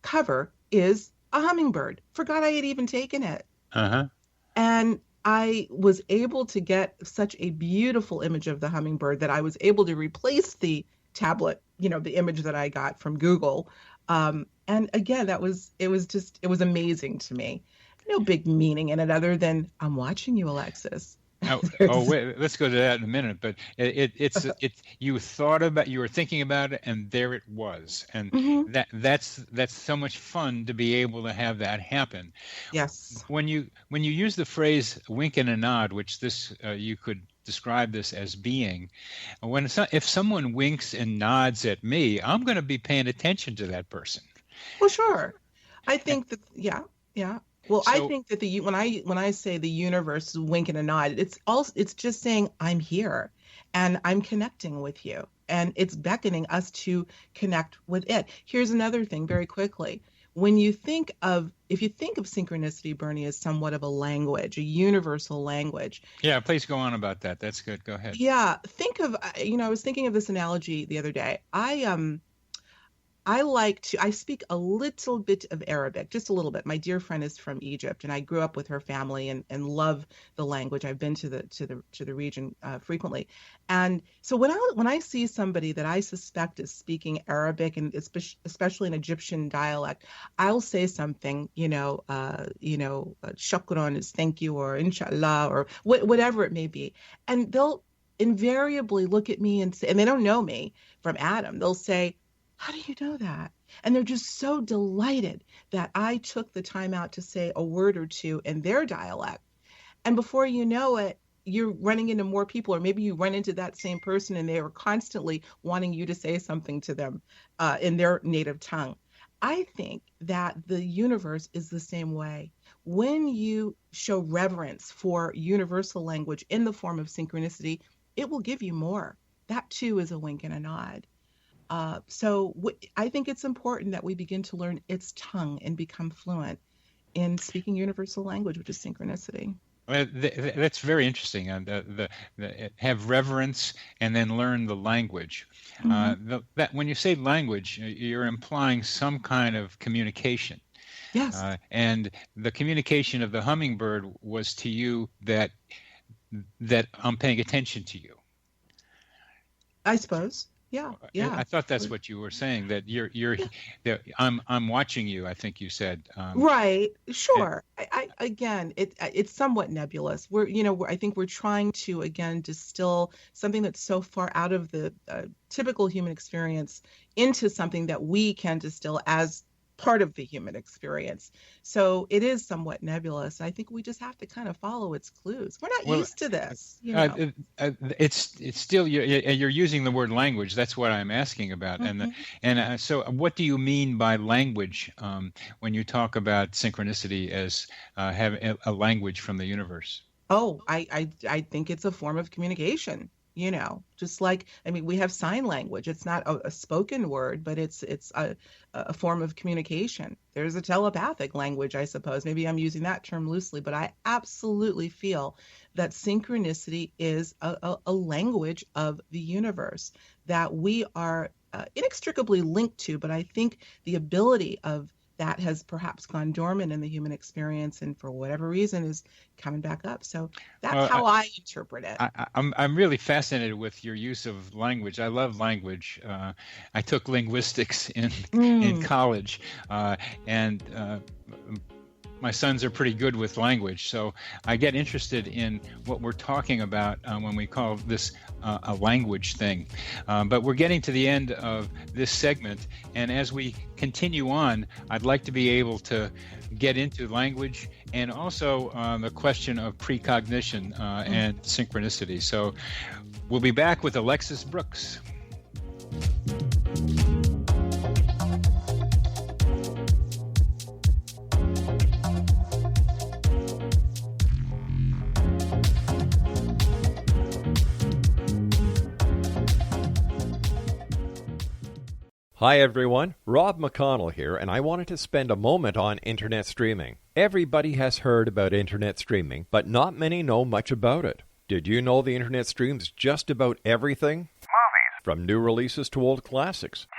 cover is a hummingbird. Forgot I had even taken it. Uh-huh. And I was able to get such a beautiful image of the hummingbird that I was able to replace the tablet, the image that I got from Google. And again, it was amazing to me. No big meaning in it other than I'm watching you, Alexis. Wait, let's go to that in a minute. But you were thinking about it, and there it was, and mm-hmm. that's so much fun to be able to have that happen. Yes. When you use the phrase "wink and a nod," which you could describe this as being, if someone winks and nods at me, I'm going to be paying attention to that person. Well, sure. I think that, yeah. Well, So, I think that when I say the universe is winking a nod, it's just saying I'm here and I'm connecting with you, and it's beckoning us to connect with it. Here's another thing very quickly. If you think of synchronicity, Bernie, as somewhat of a language, a universal language. yeah, please go on about that. That's good. Go ahead. Yeah, I was thinking of this analogy the other day. I speak a little bit of Arabic, just a little bit. My dear friend is from Egypt, and I grew up with her family and love the language. I've been to the region frequently, and so when I see somebody that I suspect is speaking Arabic, and especially an Egyptian dialect, I'll say something, shukran is thank you, or inshallah, or whatever it may be, and they'll invariably look at me and say, and they don't know me from Adam. They'll say, how do you know that? And they're just so delighted that I took the time out to say a word or two in their dialect. And before you know it, you're running into more people, or maybe you run into that same person and they are constantly wanting you to say something to them in their native tongue. I think that the universe is the same way. When you show reverence for universal language in the form of synchronicity, it will give you more. That too is a wink and a nod. I think it's important that we begin to learn its tongue and become fluent in speaking universal language, which is synchronicity. Well, that's very interesting. Have reverence and then learn the language. That when you say language, you're implying some kind of communication. Yes. And the communication of the hummingbird was to you that I'm paying attention to you. I suppose. Yeah. I thought that's what you were saying, that that I'm watching you, I think you said. Right. Sure. It's somewhat nebulous. I think we're trying to again distill something that's so far out of the typical human experience into something that we can distill as part of the human experience. So it is somewhat nebulous. I think we just have to kind of follow its clues. We're not used to this. It's still you're using the word language. That's what I'm asking about. Mm-hmm. So what do you mean by language when you talk about synchronicity as having a language from the universe? Oh, I think it's a form of communication. Just like, we have sign language. It's not a spoken word, but it's a form of communication. There's a telepathic language, I suppose. Maybe I'm using that term loosely, but I absolutely feel that synchronicity is a language of the universe that we are inextricably linked to. But I think the ability of that has perhaps gone dormant in the human experience, and for whatever reason is coming back up. So that's how I interpret it. I'm really fascinated with your use of language. I love language. I took linguistics in college, and my sons are pretty good with language, so I get interested in what we're talking about when we call this a language thing. But we're getting to the end of this segment, and as we continue on, I'd like to be able to get into language and also the question of precognition and synchronicity. So we'll be back with Alexis Brooks. Hi everyone, Rob McConnell here, and I wanted to spend a moment on internet streaming. Everybody has heard about internet streaming, but not many know much about it. Did you know the internet streams just about everything? Movies. From new releases to old classics. TV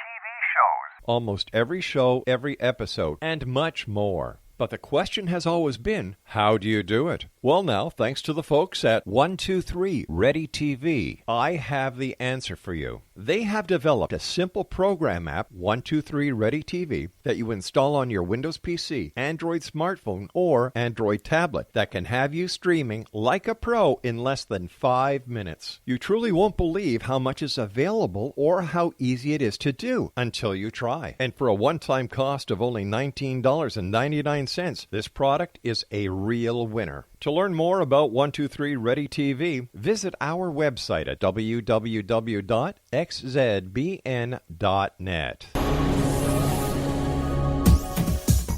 shows. Almost every show, every episode, and much more. But the question has always been, how do you do it? Well now, thanks to the folks at 123 Ready TV, I have the answer for you. They have developed a simple program app, 123 Ready TV, that you install on your Windows PC, Android smartphone, or Android tablet that can have you streaming like a pro in less than 5 minutes. You truly won't believe how much is available or how easy it is to do until you try. And for a one-time cost of only $19.99, this product is a real winner. To learn more about 123 Ready TV, visit our website at www.xzbn.net.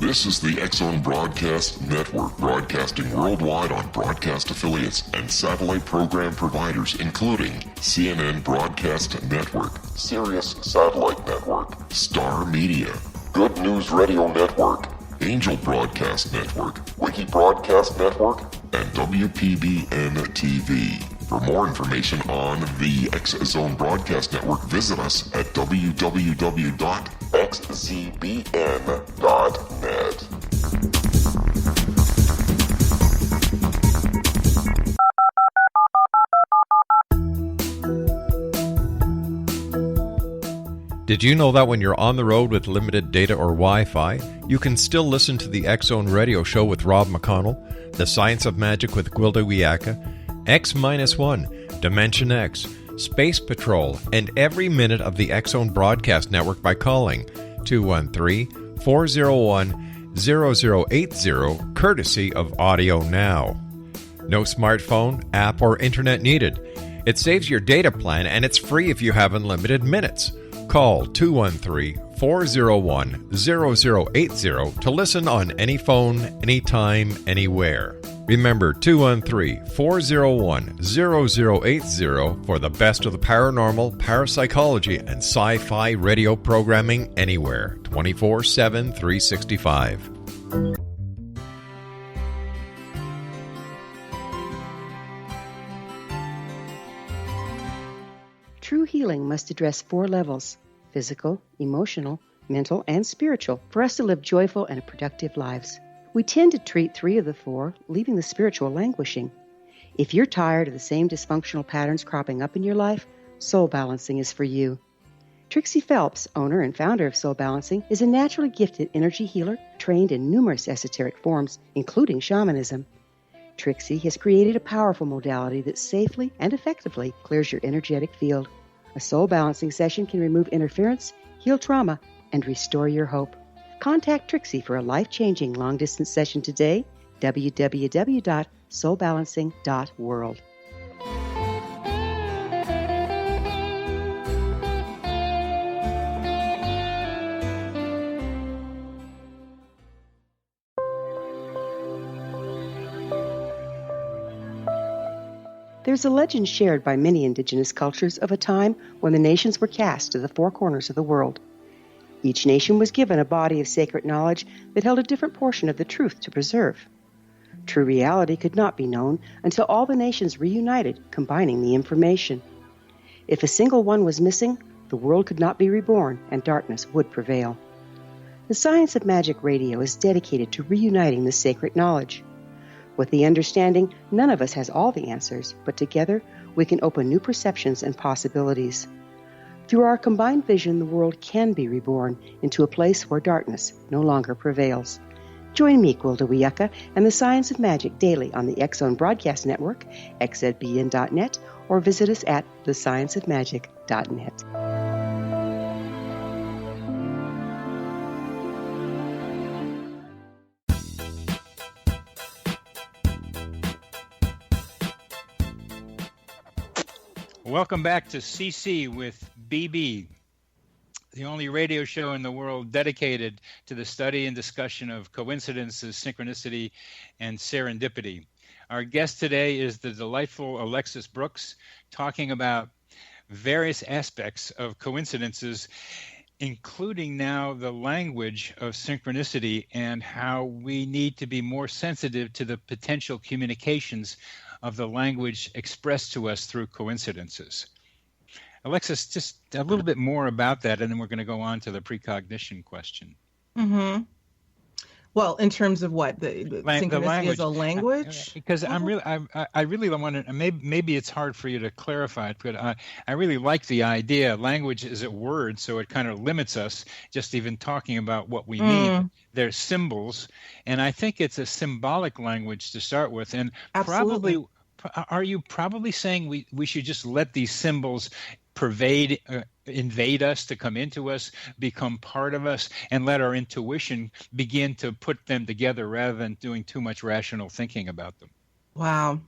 This is the X-Zone Broadcast Network, broadcasting worldwide on broadcast affiliates and satellite program providers, including CNN Broadcast Network, Sirius Satellite Network, Star Media, Good News Radio Network, Angel Broadcast Network, Wiki Broadcast Network, and WPBN TV. For more information on the X-Zone Broadcast Network, visit us at www.xzbn.net. Did you know that when you're on the road with limited data or Wi-Fi, you can still listen to the X-Zone Radio Show with Rob McConnell, The Science of Magic with Gwilda Wiyaka, X-1, Dimension X, Space Patrol, and every minute of the X-Zone Broadcast Network by calling 213-401-0080, courtesy of Audio Now. No smartphone, app, or internet needed. It saves your data plan, and it's free if you have unlimited minutes. Call 213-401-0080 to listen on any phone, anytime, anywhere. Remember 213-401-0080 for the best of the paranormal, parapsychology, and sci-fi radio programming anywhere, 24/7, 365. True healing must address 4 levels: physical, emotional, mental, and spiritual, for us to live joyful and productive lives. We tend to treat 3 of the 4, leaving the spiritual languishing. If you're tired of the same dysfunctional patterns cropping up in your life, Soul Balancing is for you. Trixie Phelps, owner and founder of Soul Balancing, is a naturally gifted energy healer trained in numerous esoteric forms, including shamanism. Trixie has created a powerful modality that safely and effectively clears your energetic field. A Soul Balancing session can remove interference, heal trauma, and restore your hope. Contact Trixie for a life-changing long-distance session today, www.soulbalancing.world. There's a legend shared by many indigenous cultures of a time when the nations were cast to the 4 corners of the world. Each nation was given a body of sacred knowledge that held a different portion of the truth to preserve. True reality could not be known until all the nations reunited, combining the information. If a single one was missing, the world could not be reborn and darkness would prevail. The Science of Magic Radio is dedicated to reuniting the sacred knowledge. With the understanding, none of us has all the answers, but together we can open new perceptions and possibilities. Through our combined vision, the world can be reborn into a place where darkness no longer prevails. Join me, Gwilda Wiyaka, and the Science of Magic daily on the X-Zone Broadcast Network, xzbn.net, or visit us at thescienceofmagic.net. Welcome back to CC with BB, the only radio show in the world dedicated to the study and discussion of coincidences, synchronicity, and serendipity. Our guest today is the delightful Alexis Brooks, talking about various aspects of coincidences, including now the language of synchronicity and how we need to be more sensitive to the potential communications of the language expressed to us through coincidences. Alexis, just a little bit more about that, and then we're going to go on to the precognition question. Mm-hmm. Well, in terms of what the synchronicity as a language, because I really want to. Maybe it's hard for you to clarify it, but I really like the idea. Language is a word, so it kind of limits us. Just even talking about what we mean. There's symbols, and I think it's a symbolic language to start with, and Absolutely. probably. Are you probably saying we should just let these symbols invade us, to come into us, become part of us, and let our intuition begin to put them together rather than doing too much rational thinking about them? Wow.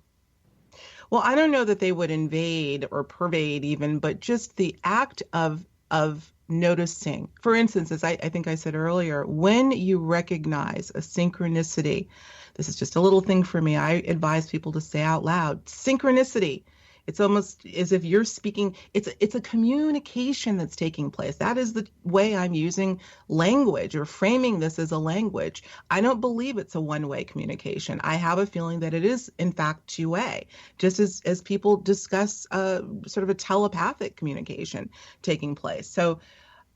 Well, I don't know that they would invade or pervade even, but just the act of of noticing. For instance, as I think I said earlier, when you recognize a synchronicity, this is just a little thing for me. I advise people to say out loud, synchronicity. It's almost as if you're speaking. It's a communication that's taking place. That is the way I'm using language or framing this as a language. I don't believe it's a one-way communication. I have a feeling that it is, in fact, two-way, just as people discuss sort of a telepathic communication taking place. So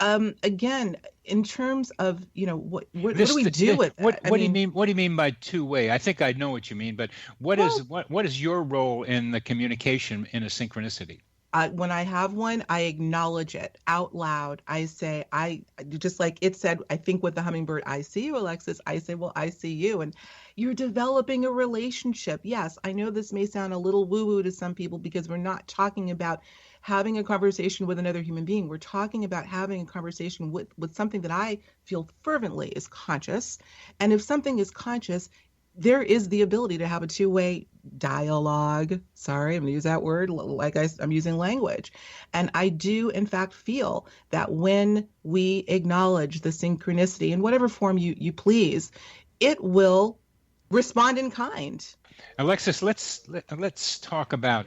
again, in terms of, what do we do with it? What do you mean? What do you mean by two-way? I think I know what you mean, but what is your role in the communication in a synchronicity? When I have one, I acknowledge it out loud. I say, just like it said, I think with the hummingbird, I see you, Alexis. I say, well, I see you. And you're developing a relationship. Yes, I know this may sound a little woo-woo to some people because we're not talking about having a conversation with another human being. We're talking about having a conversation with something that I feel fervently is conscious. And if something is conscious, there is the ability to have a two-way dialogue. Sorry, I'm going to use that word like I'm using language. And I do, in fact, feel that when we acknowledge the synchronicity in whatever form you please, it will respond in kind. Alexis, let's talk about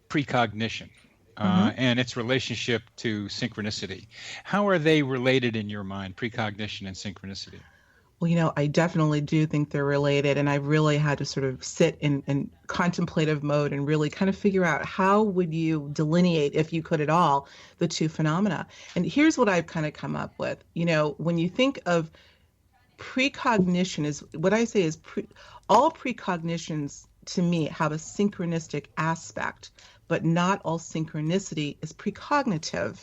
precognition and its relationship to synchronicity. How are they related in your mind, precognition and synchronicity? Well, I definitely do think they're related, and I've really had to sort of sit in contemplative mode and really kind of figure out how would you delineate, if you could at all, the two phenomena. And here's what I've kind of come up with. When you think of precognition, is what I say is all precognitions to me have a synchronistic aspect, but not all synchronicity is precognitive.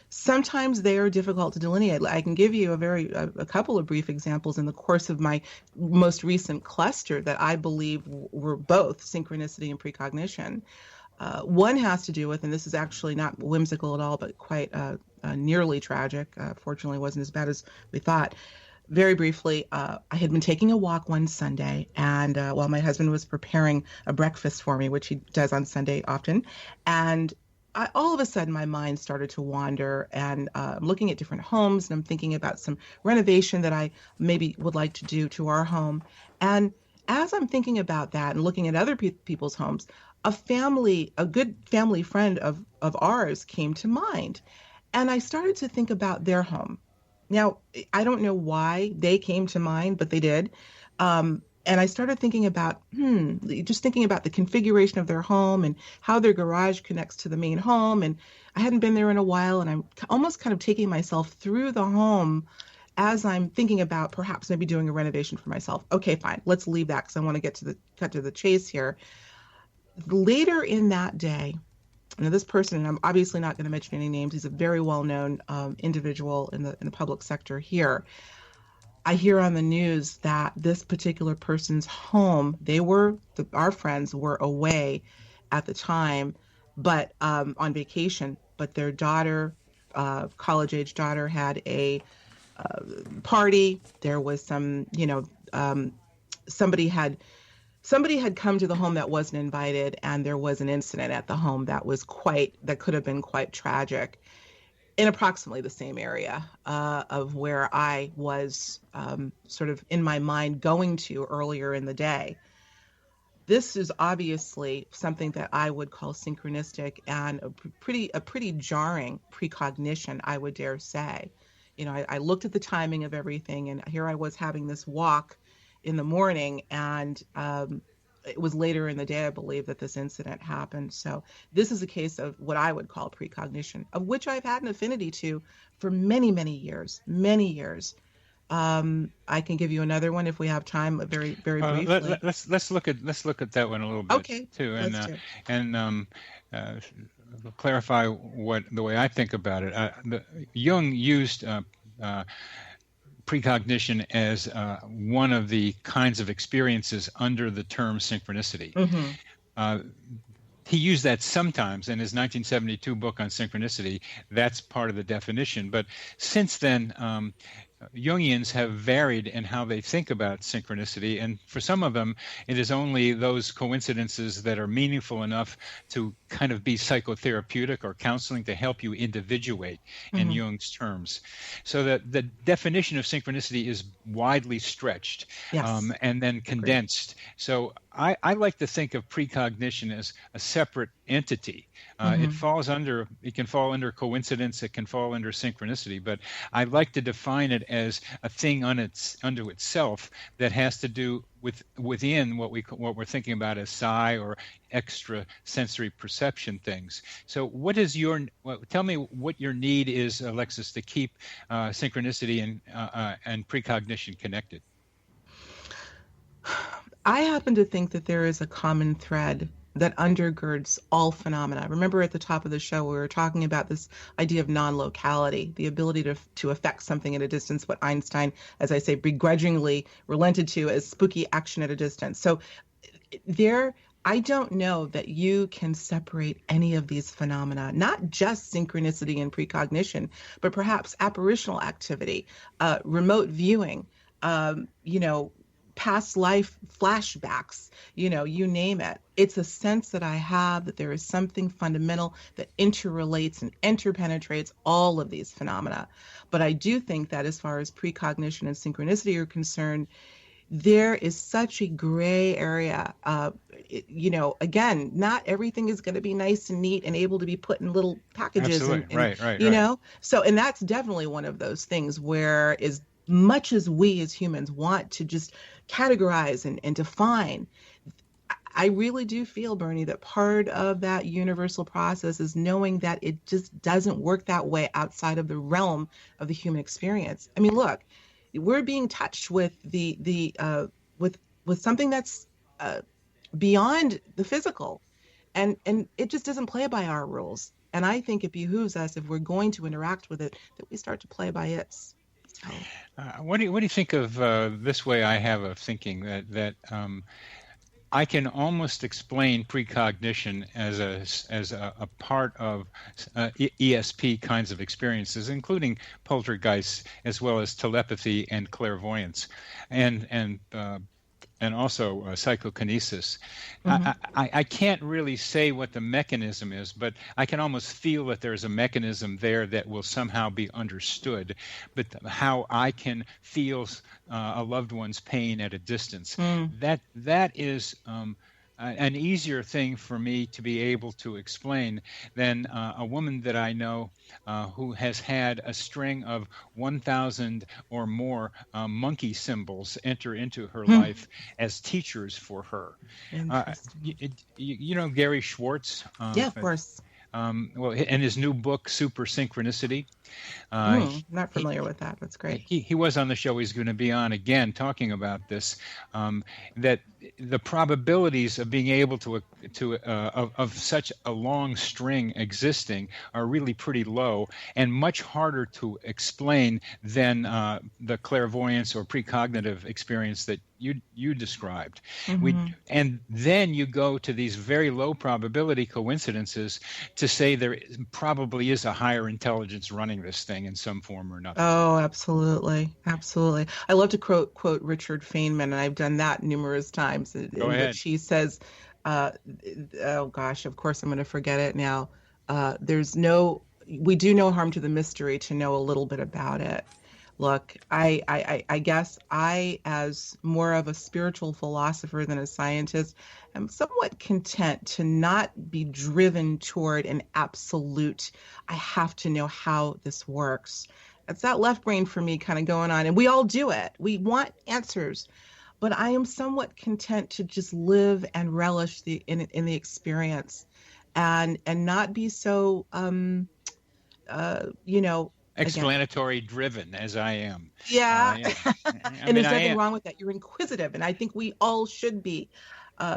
Sometimes they are difficult to delineate. I can give you a couple of brief examples in the course of my most recent cluster that I believe were both synchronicity and precognition. One has to do with, and this is actually not whimsical at all, but quite nearly tragic. Fortunately, it wasn't as bad as we thought. Very briefly, I had been taking a walk one Sunday, and while my husband was preparing a breakfast for me, which he does on Sunday often, and all of a sudden my mind started to wander, and I'm looking at different homes, and I'm thinking about some renovation that I maybe would like to do to our home. And as I'm thinking about that and looking at other people's homes, a good family friend of ours came to mind, and I started to think about their home. Now, I don't know why they came to mind, but they did. And I started thinking about, just thinking about the configuration of their home and how their garage connects to the main home. And I hadn't been there in a while, and I'm almost kind of taking myself through the home as I'm thinking about perhaps maybe doing a renovation for myself. Okay, fine. Let's leave that because I want to cut to the chase here. Later in that day, this person, and I'm obviously not going to mention any names, he's a very well-known individual in the public sector here. I hear on the news that this particular person's home, our friends were away at the time, but on vacation, but their daughter, college-age daughter, had a party. There was some, somebody had come to the home that wasn't invited, and there was an incident at the home that could have been quite tragic in approximately the same area of where I was sort of in my mind going to earlier in the day. This is obviously something that I would call synchronistic and a pretty jarring precognition, I would dare say. I looked at the timing of everything, and here I was having this walk in the morning, and it was later in the day, I believe, that this incident happened. So this is a case of what I would call precognition, of which I've had an affinity to for many, many years. I can give you another one if we have time, very, very briefly. Let's look at that one a little bit too, and clarify the way I think about it. Jung used precognition as one of the kinds of experiences under the term synchronicity. Mm-hmm. He used that sometimes in his 1972 book on synchronicity. That's part of the definition. But since then, Jungians have varied in how they think about synchronicity, and for some of them, it is only those coincidences that are meaningful enough to kind of be psychotherapeutic or counseling to help you individuate in Jung's terms. So that the definition of synchronicity is widely stretched and then condensed. So I like to think of precognition as a separate entity. It can fall under coincidence, it can fall under synchronicity, but I like to define it as a thing unto itself that has to do within what we're thinking about as psi or extrasensory perception things. So tell me what your need is, Alexis, to keep synchronicity and precognition connected. I happen to think that there is a common thread that undergirds all phenomena. Remember at the top of the show, we were talking about this idea of non-locality, the ability to affect something at a distance, what Einstein, as I say, begrudgingly relented to as spooky action at a distance. So I don't know that you can separate any of these phenomena, not just synchronicity and precognition, but perhaps apparitional activity, remote viewing, past life flashbacks, you name it. It's a sense that I have that there is something fundamental that interrelates and interpenetrates all of these phenomena. But I do think that as far as precognition and synchronicity are concerned, there is such a gray area. Again, not everything is going to be nice and neat and able to be put in little packages. Absolutely. Right. know? So, and that's definitely one of those things where as much as we as humans want to just categorize and define, I really do feel, Bernie, that part of that universal process is knowing that it just doesn't work that way outside of the realm of the human experience. I mean, look, we're being touched with with something that's beyond the physical, and it just doesn't play by our rules. And I think it behooves us, if we're going to interact with it, that we start to play by its. So. What do you think of this way I have of thinking that I can almost explain precognition as a part of ESP kinds of experiences, including poltergeists as well as telepathy and clairvoyance, and also psychokinesis. I can't really say what the mechanism is, but I can almost feel that there's a mechanism there that will somehow be understood. But how I can feel a loved one's pain at a distance, that is an easier thing for me to be able to explain than a woman that I know who has had a string of 1,000 or more monkey symbols enter into her life as teachers for her. You know Gary Schwartz? Yeah, of course. Well, in his new book, Super Synchronicity. Not familiar with that. That's great. He was on the show. He's going to be on again talking about this, that the probabilities of being able of such a long string existing are really pretty low and much harder to explain than the clairvoyance or precognitive experience that you described. And then you go to these very low probability coincidences to say there probably is a higher intelligence running this thing in some form or another. Oh, absolutely. Absolutely. I love to quote Richard Feynman, and I've done that numerous times. Go ahead. Which he says, oh gosh, of course I'm going to forget it now. We do no harm to the mystery to know a little bit about it. Look, I guess I, as more of a spiritual philosopher than a scientist, am somewhat content to not be driven toward an absolute, I have to know how this works. It's that left brain for me kind of going on, and we all do it. We want answers, but I am somewhat content to just live and relish in the experience, and not be so, explanatory driven as I am. Yeah. And there's nothing wrong with that. You're inquisitive, and I think we all should be.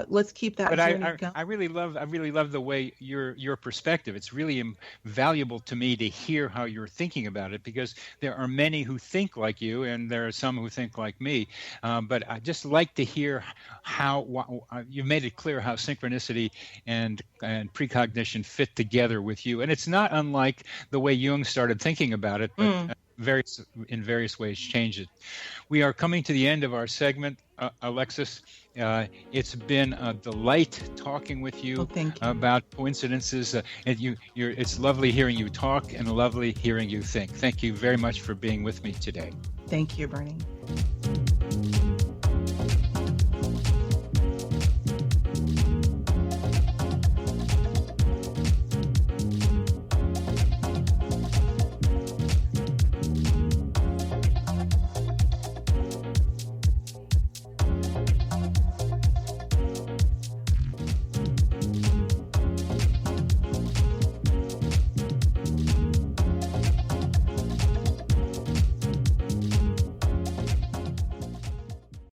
Let's keep that journey going. I really love the way your perspective. It's really valuable to me to hear how you're thinking about it, because there are many who think like you, and there are some who think like me. But I just like to hear how you've made it clear how synchronicity and precognition fit together with you, and it's not unlike the way Jung started thinking about it. But in various ways change it. We are coming to the end of our segment, Alexis. It's been a delight talking with you, about coincidences. And it's lovely hearing you talk and lovely hearing you think. Thank you very much for being with me today. Thank you, Bernie.